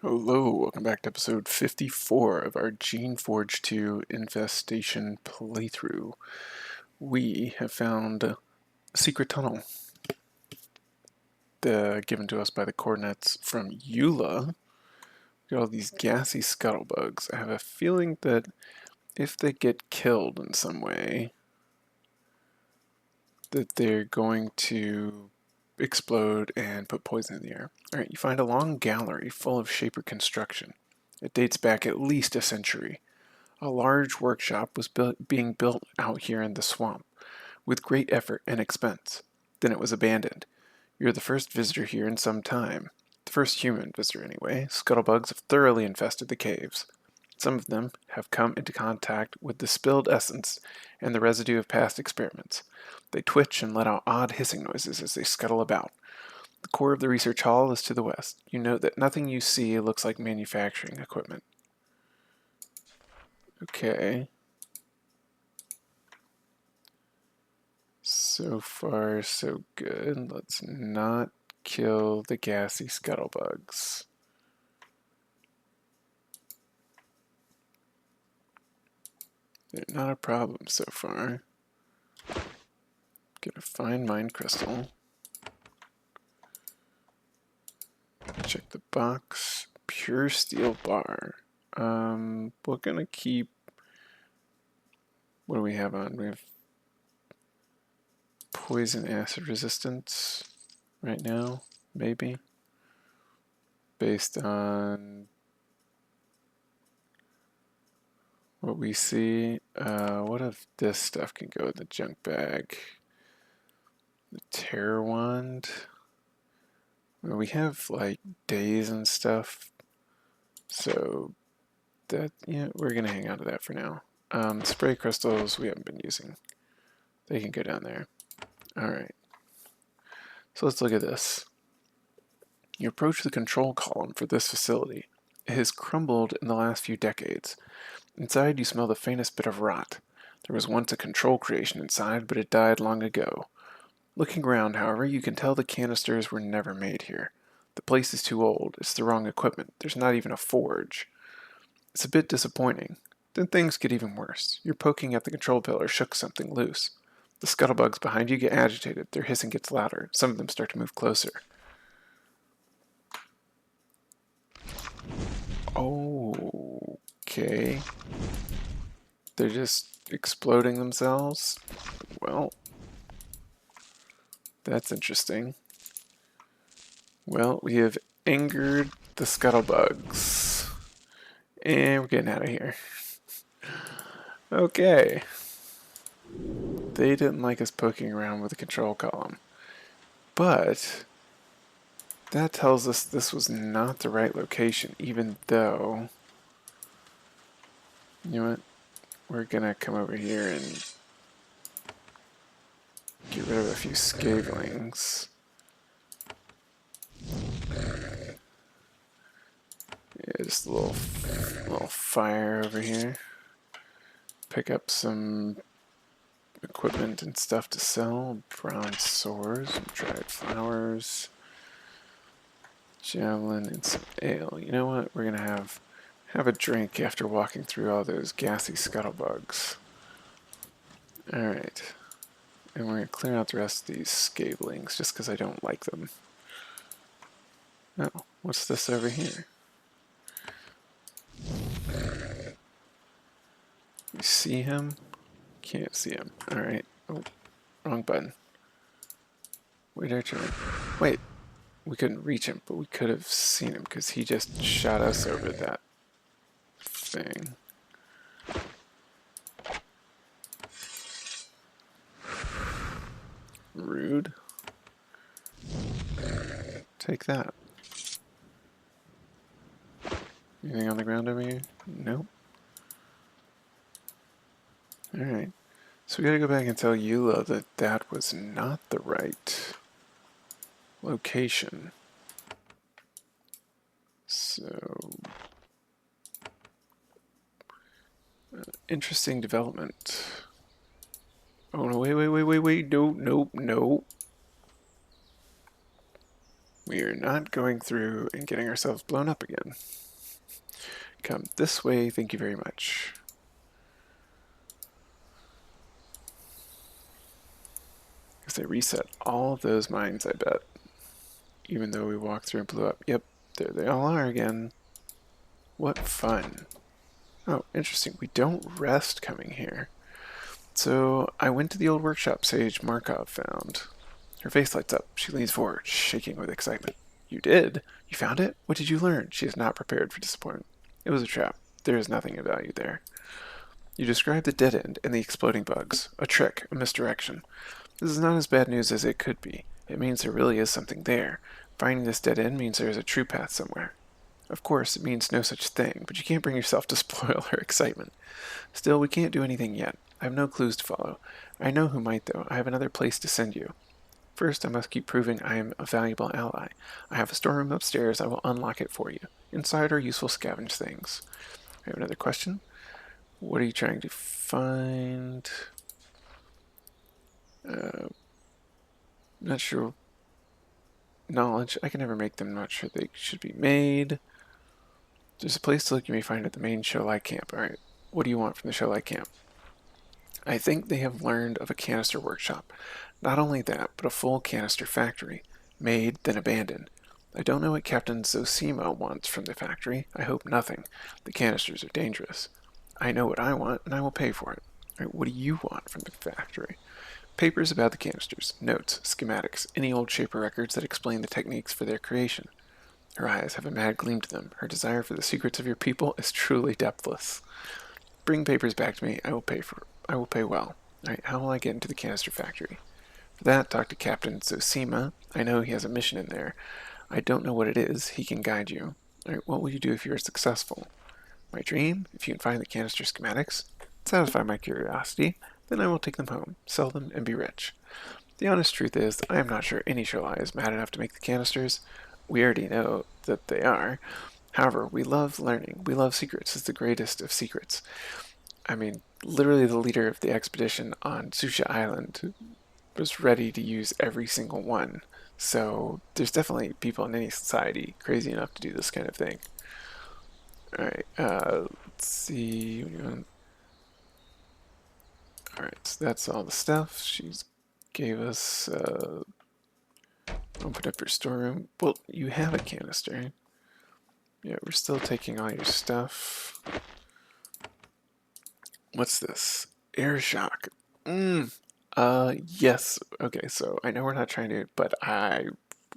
Hello, welcome back to episode 54 of our Geneforge 2 Infestation playthrough. We have found a secret tunnel given to us by the coordinates from Eula. Got all these gassy scuttlebugs. I have a feeling that if they get killed in some way, that they're going to explode and put poison in the air. Alright, you find a long gallery full of shaper construction. It dates back at least a century. A large workshop was being built out here in the swamp, with great effort and expense. Then it was abandoned. You're the first visitor here in some time. The first human visitor, anyway. Scuttlebugs have thoroughly infested the caves. Some of them have come into contact with the spilled essence and the residue of past experiments. They twitch and let out odd hissing noises as they scuttle about. The core of the research hall is to the west. You note that nothing you see looks like manufacturing equipment. Okay. So far, so good. Let's not kill the gassy scuttlebugs. They're not a problem so far. Get a fine mind crystal. Check the box. Pure steel bar. We're gonna keep. What do we have on? We have poison acid resistance right now, maybe. Based on what we see. What if this stuff can go in the junk bag? The Terror Wand. Well, we have like days and stuff, so that we're gonna hang on to that for now. Spray crystals we haven't been using. They can go down there. Alright. So let's look at this. You approach the control column for this facility. It has crumbled in the last few decades. Inside you smell the faintest bit of rot. There was once a control creation inside, but it died long ago. Looking around, however, you can tell the canisters were never made here. The place is too old. It's the wrong equipment. There's not even a forge. It's a bit disappointing. Then things get even worse. You're poking at the control pillar, shook something loose. The scuttlebugs behind you get agitated. Their hissing gets louder. Some of them start to move closer. Okay. They're just exploding themselves? Well, that's interesting. Well, we have angered the scuttlebugs. And we're getting out of here. Okay. They didn't like us poking around with the control column. But that tells us this was not the right location, even though... You know what? We're gonna come over here and get rid of a few scavelings. Yeah, just a little fire over here. Pick up some equipment and stuff to sell. Bronze swords, dried flowers, javelin, and some ale. You know what? We're gonna have a drink after walking through all those gassy scuttlebugs. Alright. And we're gonna clear out the rest of these scavelings just because I don't like them. Oh, what's this over here? You see him? Can't see him. Alright. Oh, wrong button. Wait, wait, we couldn't reach him, but we could have seen him because he just shot us over that thing. Rude. Take that. Anything on the ground over here? Nope. Alright. So we gotta go back and tell Eula that that was not the right location. So... interesting development. Oh no, wait, no. We are not going through and getting ourselves blown up again. Come this way, thank you very much. Because they reset all of those mines, I bet. Even though we walked through and blew up. Yep, there they all are again. What fun. Oh, interesting. We don't rest coming here. So I went to the old workshop Sage Markov found. Her face lights up. She leans forward, shaking with excitement. You did? You found it? What did you learn? She is not prepared for disappointment. It was a trap. There is nothing of value there. You described the dead end and the exploding bugs. A trick, a misdirection. This is not as bad news as it could be. It means there really is something there. Finding this dead end means there is a true path somewhere. Of course, it means no such thing, but you can't bring yourself to spoil her excitement. Still, we can't do anything yet. I have no clues to follow. I know who might, though. I have another place to send you. First, I must keep proving I am a valuable ally. I have a storeroom upstairs. I will unlock it for you. Inside are useful scavenge things. I have another question. What are you trying to find? Not sure. Knowledge. I can never make them. Not sure they should be made. There's a place to look you may find at the main Sholai camp. Alright. What do you want from the Sholai camp? I think they have learned of a canister workshop. Not only that, but a full canister factory. Made, then abandoned. I don't know what Captain Zosima wants from the factory. I hope nothing. The canisters are dangerous. I know what I want, and I will pay for it. Right, what do you want from the factory? Papers about the canisters, notes, schematics, any old shaper records that explain the techniques for their creation. Her eyes have a mad gleam to them. Her desire for the secrets of your people is truly depthless. Bring papers back to me. I will pay well. Alright, how will I get into the canister factory? For that, talk to Captain Zosima. I know he has a mission in there. I don't know what it is. He can guide you. Alright, what will you do if you are successful? My dream? If you can find the canister schematics, satisfy my curiosity, then I will take them home, sell them, and be rich. The honest truth is, I am not sure any Sholai is mad enough to make the canisters. We already know that they are. However, we love learning. We love secrets. It's the greatest of secrets. I mean, literally the leader of the expedition on Susha Island was ready to use every single one. So there's definitely people in any society crazy enough to do this kind of thing. Alright, let's see. Alright, so that's all the stuff. She's gave us, open up your storeroom. Well, you have a canister. Yeah, we're still taking all your stuff. What's this? Air shock. Yes. Okay, so I know we're not trying to, but I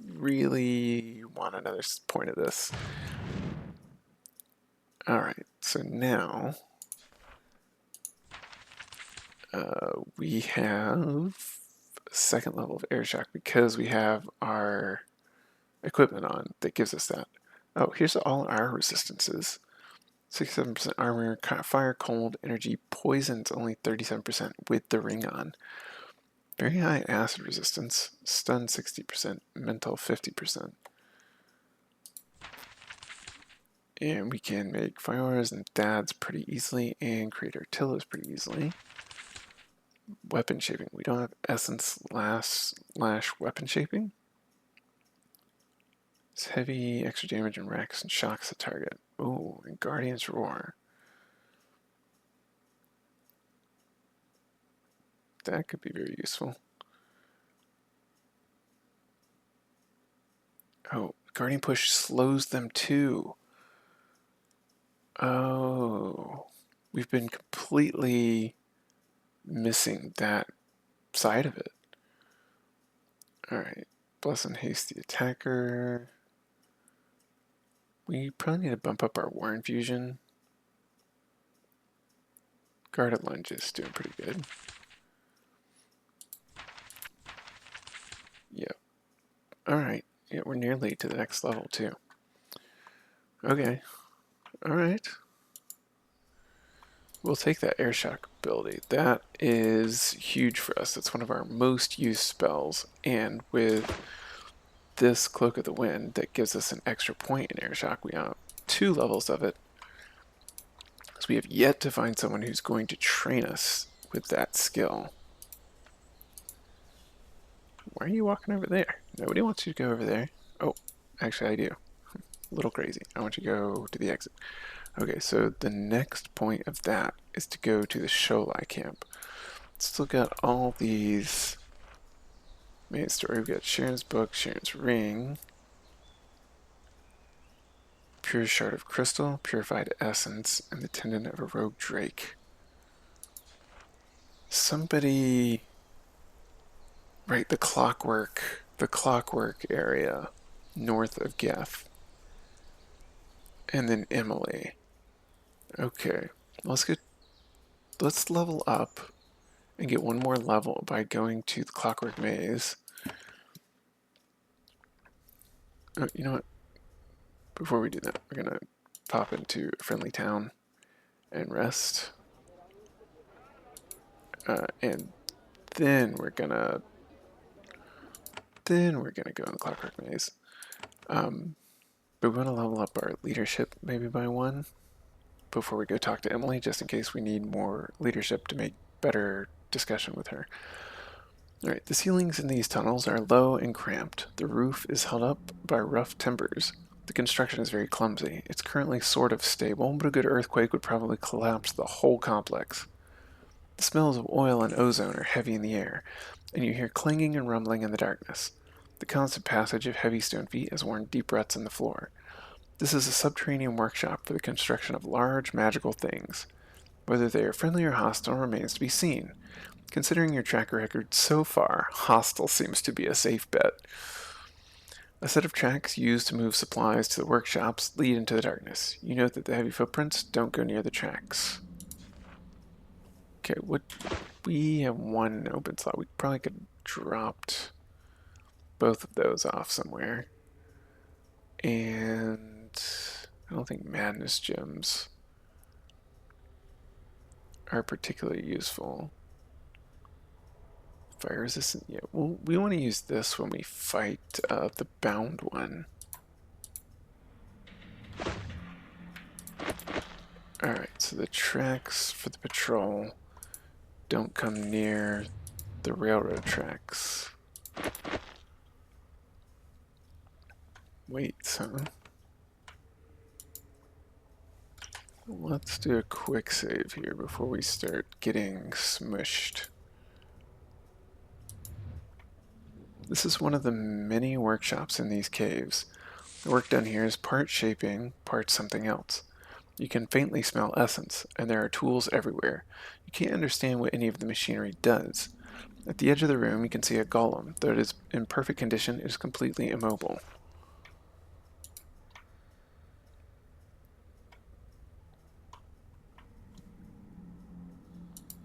really want another point of this. Alright, so now we have a second level of air shock because we have our equipment on that gives us that. Oh, here's all our resistances. 67% armor, fire, cold, energy, poison's only 37% with the ring on. Very high acid resistance, stun 60%, mental 50%. And we can make fires and dads pretty easily and create artillos pretty easily. Weapon shaping. We don't have essence slash weapon shaping. It's heavy, extra damage and wrecks and shocks the target. Ooh, and Guardian's Roar. That could be very useful. Oh, Guardian Push slows them too. Oh, we've been completely missing that side of it. Alright, Bless and Haste the attacker. We probably need to bump up our War Infusion. Guarded Lunge is doing pretty good. Yep. Alright, yeah, we're nearly to the next level too. Okay. Alright. We'll take that air shock ability. That is huge for us. That's one of our most used spells. And with this Cloak of the Wind, that gives us an extra point in air shock. We have 2 levels of it. So we have yet to find someone who's going to train us with that skill. Why are you walking over there? Nobody wants you to go over there. Oh, actually I do. A little crazy. I want you to go to the exit. Okay, so the next point of that is to go to the Sholai camp. Let's look at all these main story. We've got Sharon's book, Sharon's ring, pure shard of crystal, purified essence, and the tendon of a rogue drake. Somebody, right? The clockwork area north of Geth, and then Emily. Okay, let's level up and get one more level by going to the clockwork maze. Oh, you know what? Before we do that, we're gonna pop into a friendly town and rest, and then we're gonna go in the clockwork maze. But we want to level up our leadership maybe by one before we go talk to Emily, just in case we need more leadership to make better discussion with her. Alright, the ceilings in these tunnels are low and cramped. The roof is held up by rough timbers. The construction is very clumsy. It's currently sort of stable, but a good earthquake would probably collapse the whole complex. The smells of oil and ozone are heavy in the air, and you hear clanging and rumbling in the darkness. The constant passage of heavy stone feet has worn deep ruts in the floor. This is a subterranean workshop for the construction of large magical things. Whether they are friendly or hostile remains to be seen. Considering your track record so far, hostile seems to be a safe bet. A set of tracks used to move supplies to the workshops lead into the darkness. You note that the heavy footprints don't go near the tracks. Okay, we have one open slot. We probably could have dropped both of those off somewhere. And I don't think madness gems are particularly useful. Fire resistant, yeah. Well, we want to use this when we fight the bound one. Alright, so the tracks for the patrol don't come near the railroad tracks. Wait, so let's do a quick save here before we start getting smushed. This is one of the many workshops in these caves. The work done here is part shaping, part something else. You can faintly smell essence, and there are tools everywhere. You can't understand what any of the machinery does. At the edge of the room, you can see a golem. Though it is in perfect condition, it is completely immobile.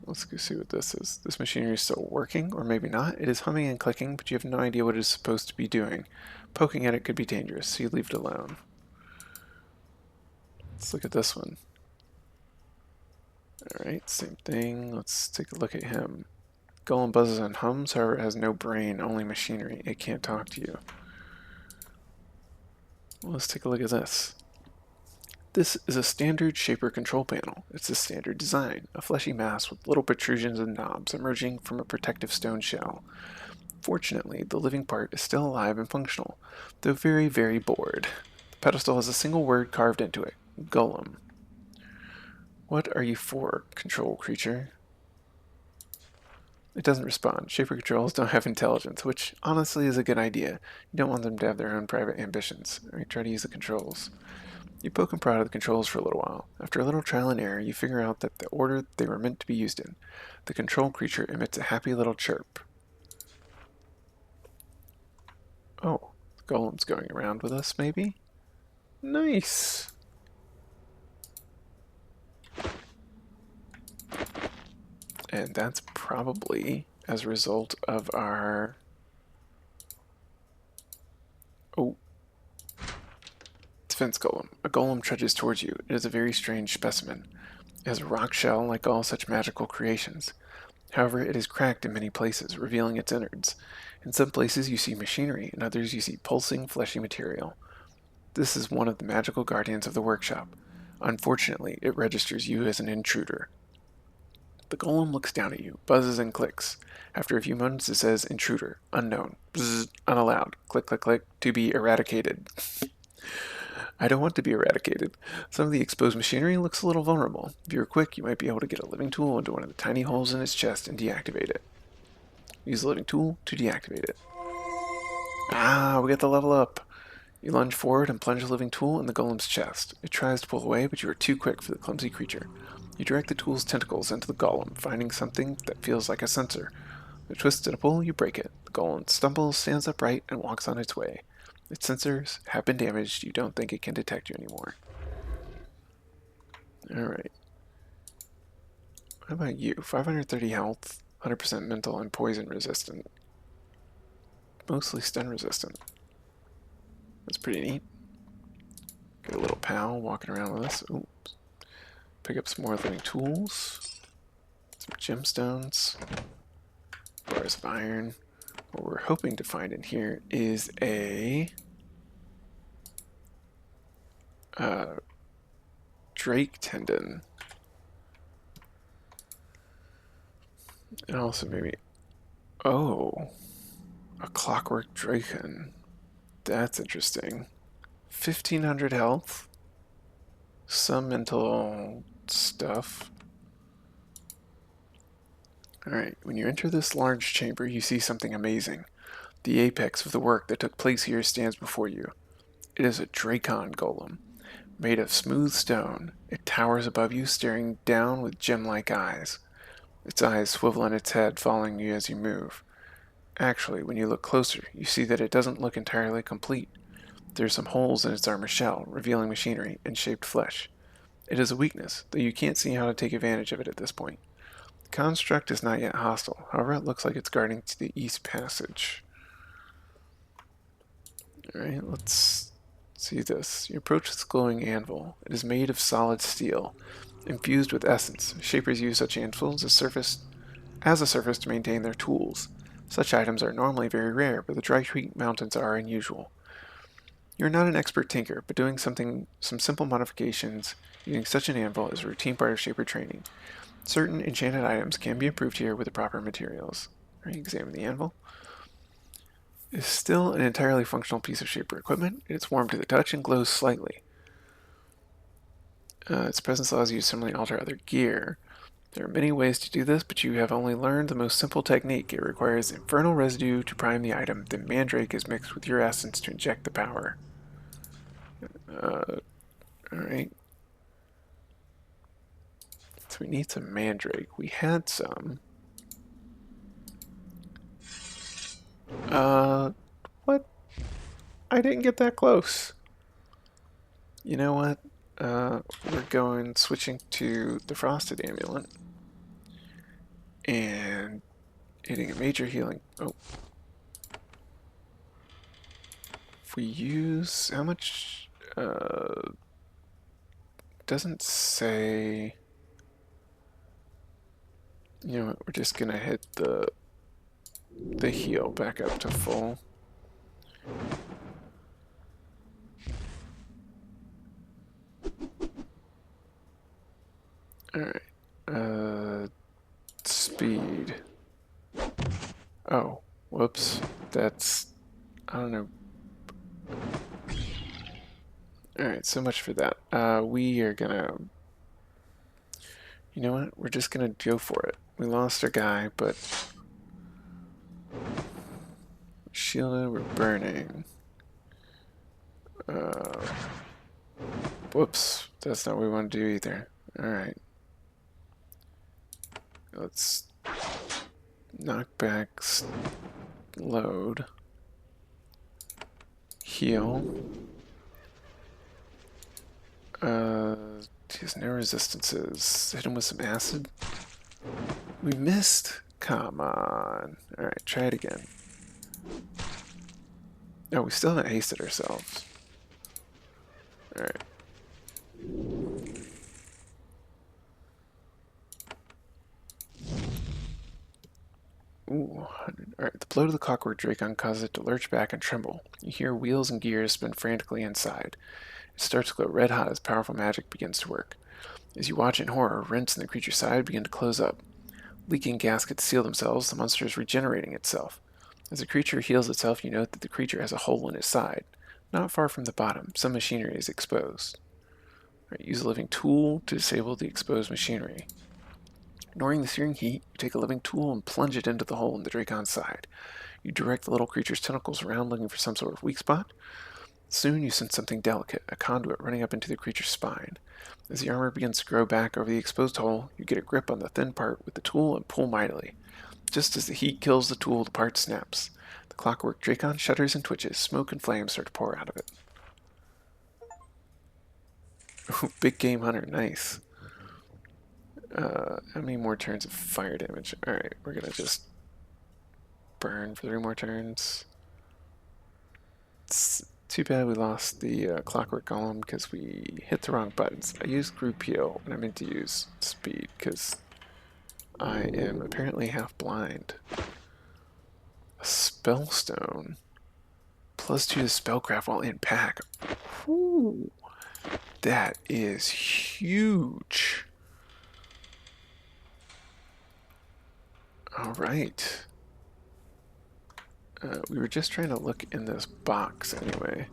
Let's go see what this is. This machinery is still working, or maybe not. It is humming and clicking, but you have no idea what it is supposed to be doing. Poking at it could be dangerous, so you leave it alone. Let's look at this one. Alright, same thing. Let's take a look at him. Golem buzzes and hums, however it has no brain, only machinery. It can't talk to you. Well, let's take a look at this. This is a standard shaper control panel. It's a standard design, a fleshy mass with little protrusions and knobs emerging from a protective stone shell. Fortunately, the living part is still alive and functional, though very, very bored. The pedestal has a single word carved into it, Golem. What are you for, control creature? It doesn't respond. Shaper controls don't have intelligence, which honestly is a good idea. You don't want them to have their own private ambitions. Alright, try to use the controls. You poke and prod at the controls for a little while. After a little trial and error, you figure out that the order they were meant to be used in. The control creature emits a happy little chirp. Oh, the golem's going around with us, maybe? Nice! And that's probably as a result of our... Oh. Defense golem. A golem trudges towards you. It is a very strange specimen. It has a rock shell like all such magical creations. However, it is cracked in many places, revealing its innards. In some places you see machinery, in others you see pulsing, fleshy material. This is one of the magical guardians of the workshop. Unfortunately, it registers you as an intruder. The golem looks down at you, buzzes and clicks. After a few moments it says intruder, unknown, bzz, unallowed, click click click, to be eradicated. I don't want to be eradicated. Some of the exposed machinery looks a little vulnerable. If you're quick, you might be able to get a living tool into one of the tiny holes in its chest and deactivate it. Use the living tool to deactivate it. Ah, we got the level up. You lunge forward and plunge the living tool in the golem's chest. It tries to pull away, but you are too quick for the clumsy creature. You direct the tool's tentacles into the golem, finding something that feels like a sensor. With a twist and a pull, you break it. The golem stumbles, stands upright, and walks on its way. Its sensors have been damaged. You don't think it can detect you anymore. Alright. How about you? 530 health, 100% mental, and poison resistant. Mostly stun resistant. That's pretty neat. Get a little pal walking around with us. Oops. Pick up some more living tools. Some gemstones. Bars of iron. What we're hoping to find in here is a drake tendon. And also maybe... Oh! A clockwork Drakon. That's interesting. 1500 health. Some mental stuff. Alright, when you enter this large chamber, you see something amazing. The apex of the work that took place here stands before you. It is a Drakon golem. Made of smooth stone, it towers above you, staring down with gem-like eyes. Its eyes swivel on its head, following you as you move. Actually, when you look closer, you see that it doesn't look entirely complete. There are some holes in its armor shell, revealing machinery and shaped flesh. It is a weakness, though you can't see how to take advantage of it at this point. The construct is not yet hostile, however it looks like it's guarding to the east passage. Alright, let's see this. You approach this glowing anvil. It is made of solid steel, infused with essence. Shapers use such anvils as a surface to maintain their tools. Such items are normally very rare, but the Dry Creek Mountains are unusual. You're not an expert tinker, but doing some simple modifications using such an anvil is a routine part of shaper training. Certain enchanted items can be improved here with the proper materials. Alright, examine the anvil. It is still an entirely functional piece of shaper equipment. It is warm to the touch and glows slightly. Its presence allows you to similarly alter other gear. There are many ways to do this, but you have only learned the most simple technique. It requires infernal residue to prime the item, then mandrake is mixed with your essence to inject the power. Alright. So we need some mandrake. We had some. What? I didn't get that close. You know what? We're switching to the Frosted Amulet. And hitting a major healing. Oh. If we use... How much... doesn't say... You know what? We're just gonna hit the heal back up to full. Alright. Speed. Oh, whoops. That's... I don't know. Alright, so much for that. We are gonna... You know what? We're just gonna go for it. We lost our guy, but... Shielded, we're burning. Whoops. That's not what we want to do either. Alright. Let's... knock back... load. Heal. He has no resistances. Hit him with some acid. We missed. Come on. Alright, try it again. Oh, we still haven't hasted ourselves. Alright. Ooh, 100. Alright, the blow to the Clockwork Drakon causes it to lurch back and tremble. You hear wheels and gears spin frantically inside. It starts to glow red hot as powerful magic begins to work. As you watch in horror, rents in the creature's side begin to close up. Leaking gaskets seal themselves, the monster is regenerating itself. As the creature heals itself, you note that the creature has a hole in its side. Not far from the bottom, some machinery is exposed. Right, use a living tool to disable the exposed machinery. Ignoring the searing heat, you take a living tool and plunge it into the hole in the Drakon's side. You direct the little creature's tentacles around looking for some sort of weak spot. Soon you sense something delicate, a conduit running up into the creature's spine. As the armor begins to grow back over the exposed hole, you get a grip on the thin part with the tool and pull mightily. Just as the heat kills the tool, the part snaps. The Clockwork Drakon shudders and twitches. Smoke and flames start to pour out of it. Ooh, big game hunter, nice. How many more turns of fire damage? Alright, we're gonna just burn for 3 more turns. It's too bad we lost the Clockwork Golem because we hit the wrong buttons. I used group heal and I meant to use speed because I am apparently half blind. A spellstone. +2 to spellcraft while in pack. Ooh, that is huge. Alright. We were just trying to look in this box anyway.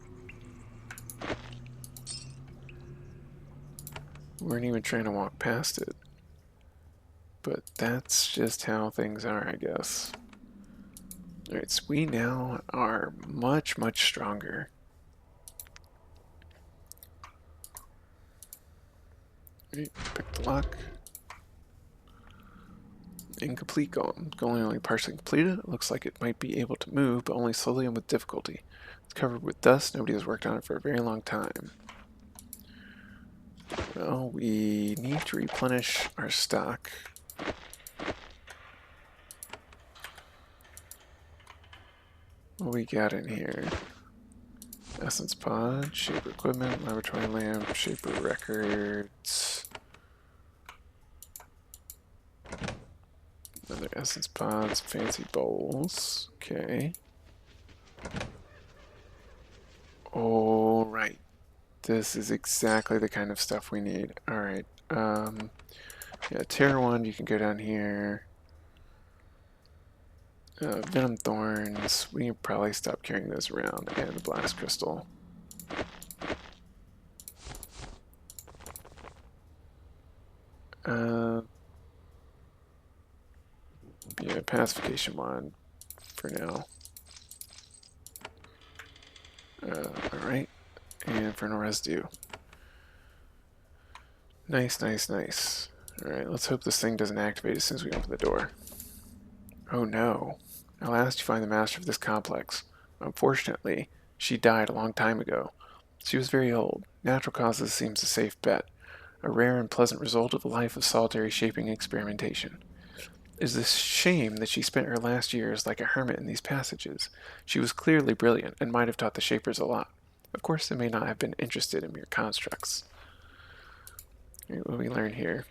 We weren't even trying to walk past it. But that's just how things are, I guess. Alright, so we now are much, much stronger. Alright, pick the lock. Incomplete Golem. Golem only partially completed. It looks like it might be able to move, but only slowly and with difficulty. It's covered with dust. Nobody has worked on it for a very long time. Well, we need to replenish our stock. What we got in here? Essence pod, shaper equipment, laboratory lamp, shaper records. Another essence pods, fancy bowls. Okay. Alright. This is exactly the kind of stuff we need. Alright. Yeah, Terror 1, you can go down here. Venom Thorns, we can probably stop carrying those around, and the Blast Crystal. Yeah, Pacification Wand for now. Alright, and Infernal Residue. Nice, nice, nice. Alright, let's hope this thing doesn't activate as soon as we open the door. Oh no. At last you find the master of this complex. Unfortunately, she died a long time ago. She was very old. Natural causes seems a safe bet. A rare and pleasant result of a life of solitary shaping experimentation. It is a shame that she spent her last years like a hermit in these passages. She was clearly brilliant and might have taught the Shapers a lot. Of course, they may not have been interested in mere constructs. What do we learn here?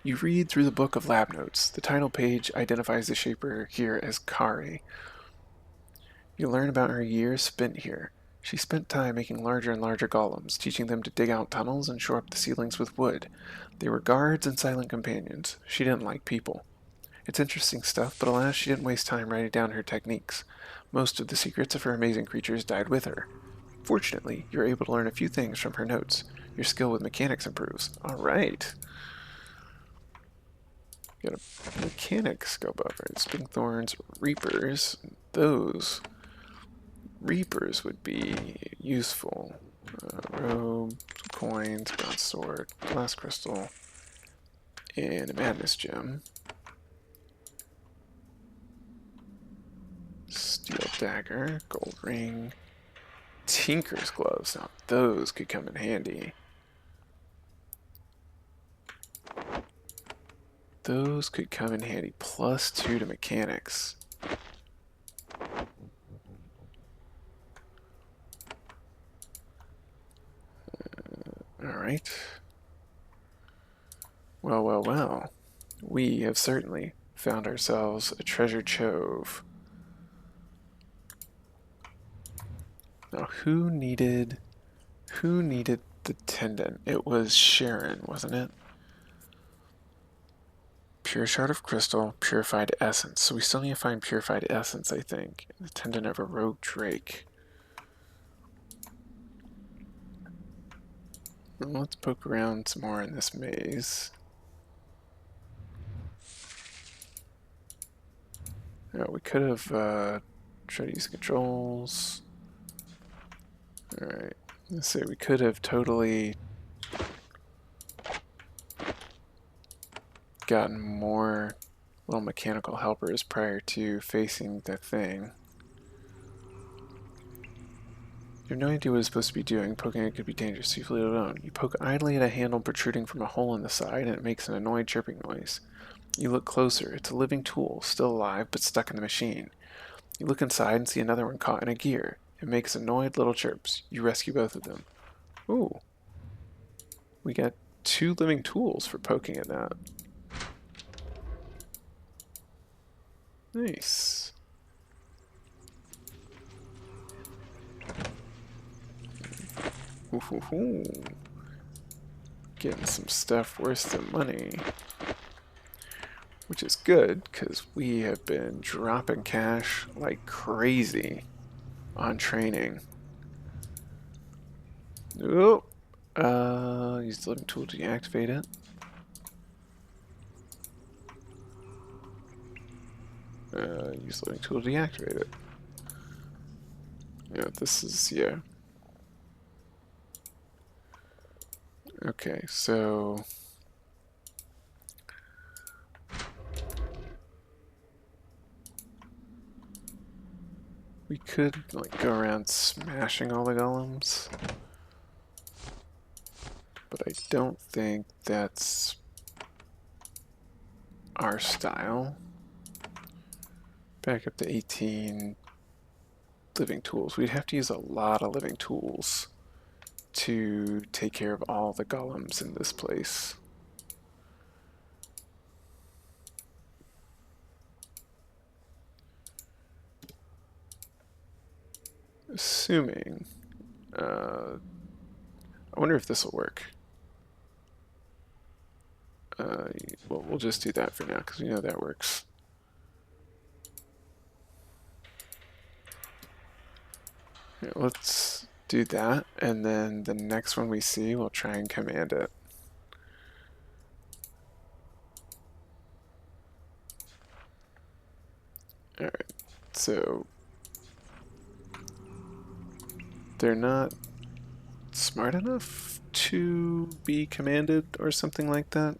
You read through the book of lab notes. The title page identifies the Shaper here as Kari. You learn about her years spent here. She spent time making larger and larger golems, teaching them to dig out tunnels and shore up the ceilings with wood. They were guards and silent companions. She didn't like people. It's interesting stuff, but alas, she didn't waste time writing down her techniques. Most of the secrets of her amazing creatures died with her. Fortunately, you're able to learn a few things from her notes. Your skill with mechanics improves. Alright. Got a mechanics go above her. Spink Thorns, Reapers. Those Reapers would be useful. Robe, coins, bronze sword, glass crystal, and a madness gem. Steel dagger, gold ring, tinker's gloves. Now those could come in handy. Those could come in handy. +2 to mechanics. Alright. Well, well, well. We have certainly found ourselves a treasure trove. Now, who needed the tendon? It was Sharon, wasn't it? Pure shard of crystal, purified essence. So we still need to find purified essence, I think. The tendon of a rogue drake. Well, let's poke around some more in this maze. Yeah, we could have tried to use controls. Alright, let's say we could have totally gotten more little mechanical helpers prior to facing the thing. You have no idea what it's supposed to be doing. Poking it could be dangerous, so you leave it alone. You poke idly at a handle protruding from a hole in the side, and it makes an annoyed chirping noise. You look closer. It's a living tool, still alive, but stuck in the machine. You look inside and see another one caught in a gear. It makes annoyed little chirps. You rescue both of them. Ooh. We got 2 living tools for poking at that. Nice. Ooh. Getting some stuff worth the money. Which is good, because we have been dropping cash like crazy on training. Oh! Use the living tool to deactivate it. Use the living tool to deactivate it. Yeah, this is, yeah. Okay, so... we could, like, go around smashing all the golems. But I don't think that's our style. Back up to 18 living tools. We'd have to use a lot of living tools to take care of all the golems in this place. Assuming, I wonder if this will work. Well, we'll just do that for now because we know that works. Yeah, let's do that, and then the next one we see, we'll try and command it. Alright, so they're not smart enough to be commanded or something like that.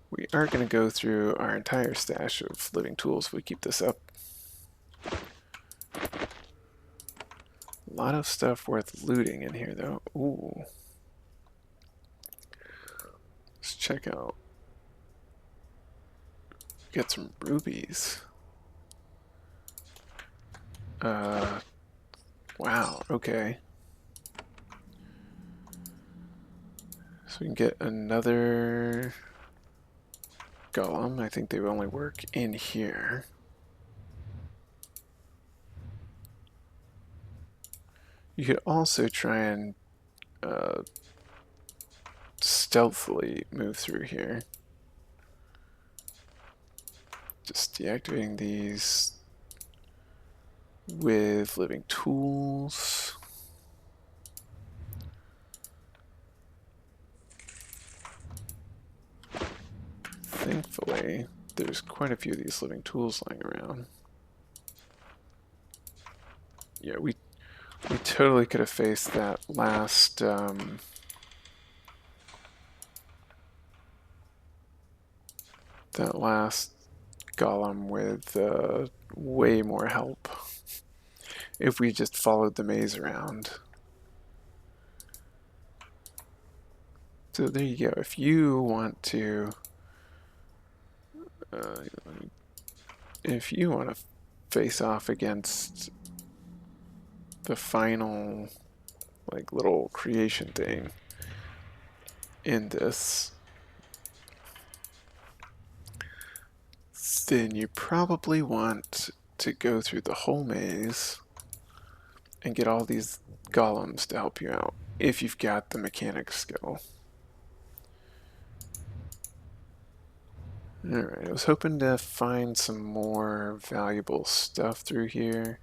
We are going to go through our entire stash of living tools if we keep this up. A lot of stuff worth looting in here, though. Ooh. Let's check out. Get some rubies. Wow, okay. So we can get another golem. I think they will only work in here. You could also try and stealthily move through here. Just deactivating these with living tools. Thankfully, there's quite a few of these living tools lying around. Yeah, we totally could have faced that last golem with way more help if we just followed the maze around. So there you go. If you want to face off against the final like little creation thing in this, then you probably want to go through the whole maze and get all these golems to help you out if you've got the mechanic skill. Alright, I was hoping to find some more valuable stuff through here.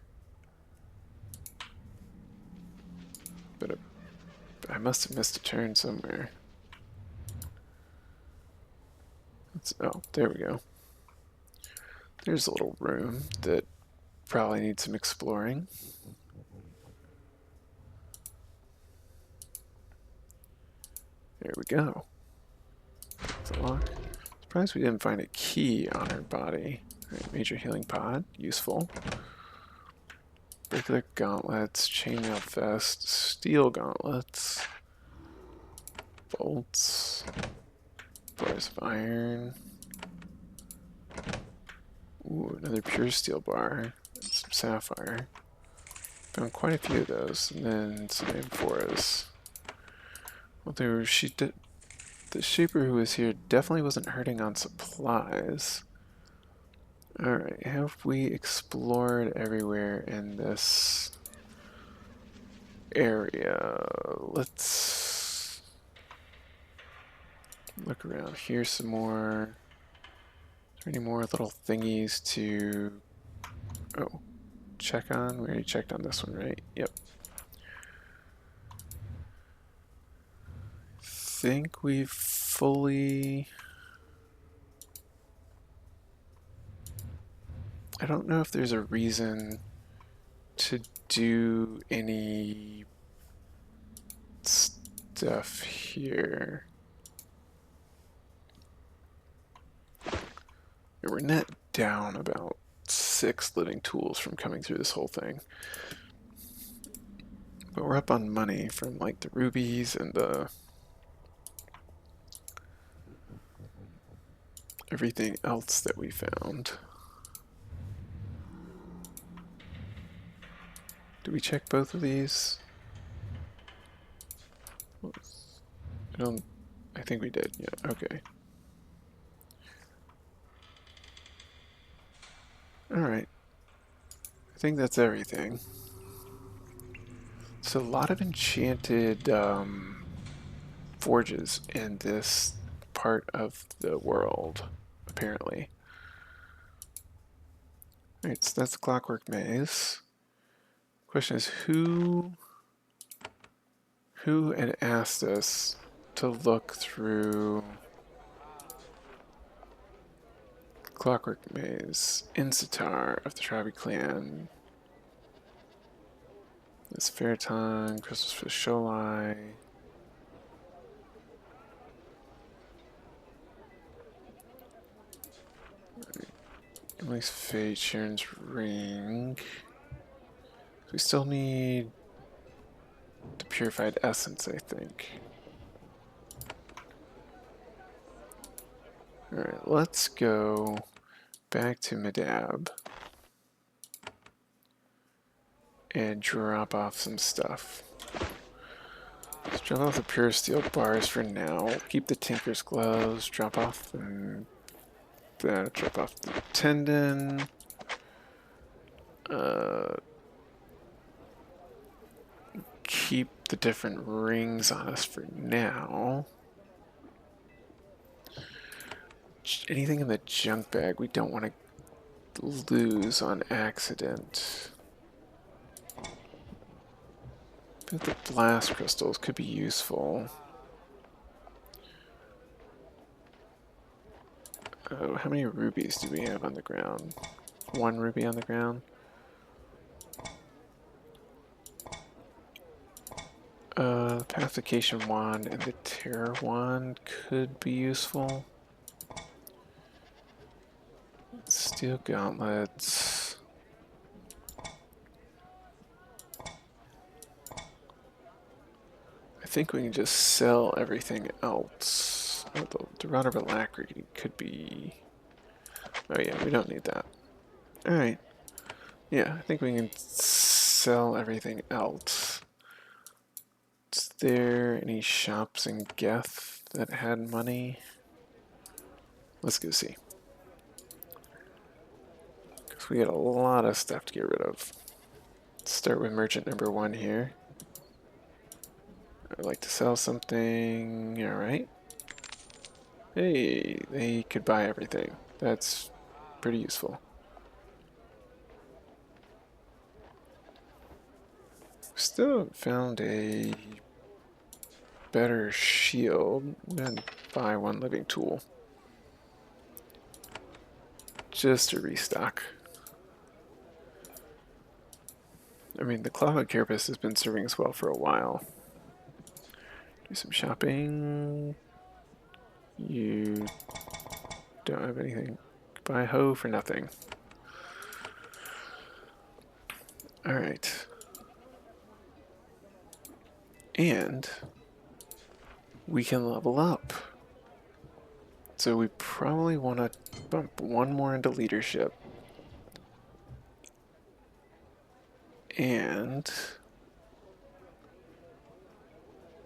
But I must have missed a turn somewhere. Oh, there we go. There's a little room that probably needs some exploring. There we go. It's a lock. Surprised we didn't find a key on her body. Alright, major healing pod, useful. Regular gauntlets, chainmail vest, steel gauntlets, bolts, bars of iron. Ooh, another pure steel bar, some sapphire. Found quite a few of those, and then some amphoras. Well, the shaper who was here definitely wasn't hurting on supplies. Alright, have we explored everywhere in this area? Let's look around here some more. Is there any more little thingies to check on? We already checked on this one, right? Yep. Think we've fully... I don't know if there's a reason to do any stuff here. We're net down about 6 living tools from coming through this whole thing. But we're up on money from like the rubies and the everything else that we found. Did we check both of these? I think we did, yeah, okay. Alright. I think that's everything. So a lot of enchanted forges in this part of the world, apparently. Alright, so that's the Clockwork Maze. Question is, who had asked us to look through Clockwork Maze? Insitar of the Travi clan. This Fairton, Crystals for the Sholai. Emily's Fate, Sharon's Ring. We still need the Purified Essence, I think. Alright, let's go back to Medab and drop off some stuff. Let's drop off the Pure Steel bars for now. Keep the Tinker's Gloves, drop off the Tendon. Keep the different rings on us for now. Anything in the junk bag we don't want to lose on accident. But the blast crystals could be useful. Oh, how many rubies do we have on the ground? 1 ruby on the ground. The Pacification Wand and the Terror Wand could be useful. Steel Gauntlets. I think we can just sell everything else. Oh, the Rod of Alacrity could be... Oh yeah, we don't need that. Alright. Yeah, I think we can sell everything else. Is there any shops in Geth that had money? Let's go see. Because we got a lot of stuff to get rid of. Let's start with merchant number 1 here. I'd like to sell something. Alright. Hey, they could buy everything. That's pretty useful. Still haven't found a better shield. I'm gonna buy one living tool. Just to restock. I mean, the Clockwork carapace has been serving us well for a while. Do some shopping. You don't have anything. Buy a hoe for nothing. Alright. And we can level up. So we probably want to bump one more into leadership. And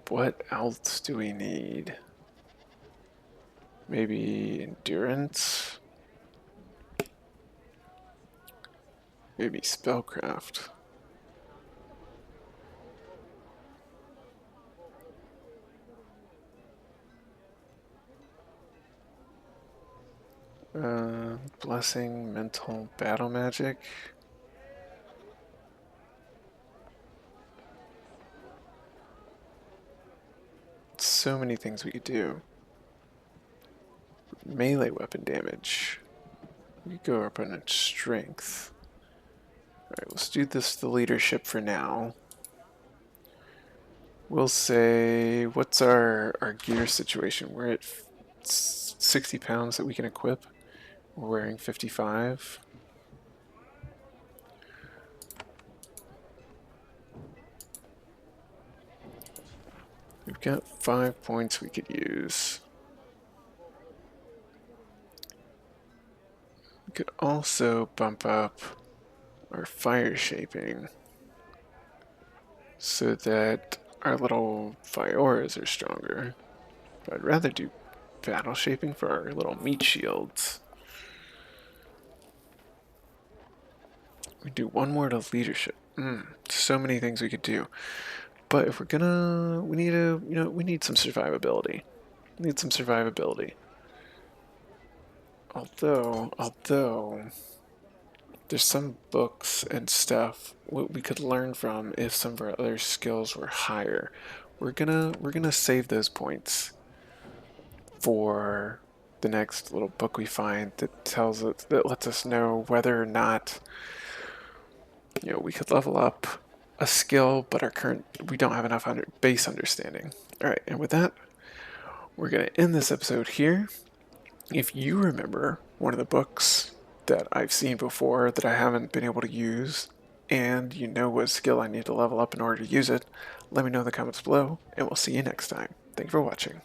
what else do we need? Maybe endurance? Maybe spellcraft. Blessing, mental, battle magic. So many things we could do. Melee weapon damage. We could go up on its strength. Alright, let's do this the leadership for now. We'll say, what's our gear situation? We're at 60 pounds that we can equip. We're wearing 55. We've got 5 points we could use. We could also bump up our fire shaping so that our little Fioras are stronger. But I'd rather do battle shaping for our little meat shields. We do one more to leadership. So many things we could do. But if we're gonna, we need we need some survivability. We need some survivability. Although, there's some books and stuff what we could learn from if some of our other skills were higher. We're gonna save those points for the next little book we find that tells us that lets us know whether or not we could level up a skill, but we don't have enough base understanding. All right, and with that, we're gonna end this episode here. If you remember one of the books that I've seen before that I haven't been able to use, and you know what skill I need to level up in order to use it, let me know in the comments below, and we'll see you next time. Thank you for watching.